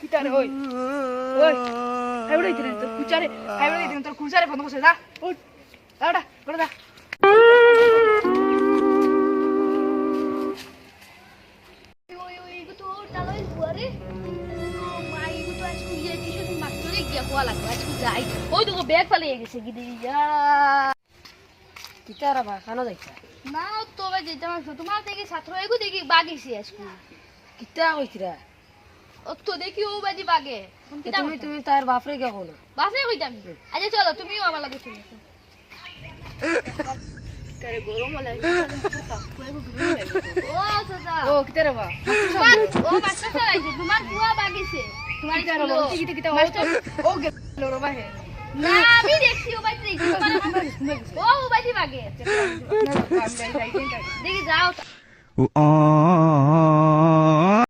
কিতারে ওই ওই হাইবড়ে দিন তোর কুচারে হাইবড়ে দিন তোর কুচারে বন্ধ করছে যা ওই দাঁড়া করে দা ওই ওই তো তালই বুয়ারে মাই তো আজ কুইয়ে টিউশন মাস্টারে গিয়া কোয়া লাগবে আজ যাই ওই তো ব্যাগ ফালিয়ে গেছে গিদি যা কিতারা বা খানো যাইছা না তো ভাই যেতে মাস্টার তোমার থেকে ছাত্র এগো দেখি বাগেছি আজকে কিতা কইছিরা ও তো দেখি ও বাজি বাগে তুমি তুমি তার বাপরে কে কোনা বাসে কইতাম আচ্ছা চলো তুমিও আমার লাগে চলে করে গরম লাগে ও দাদা ও কিতারা বা ও মাস্টার চালাইছে তোমার বুয়া বাগেছে তোমার কিতারা বা কিতা কিতা মাস্টার ও গে লরো বাহে না আমি দেখছি ও বাজি দেখছি তোমার ও বাজি বাগে দেখি যাও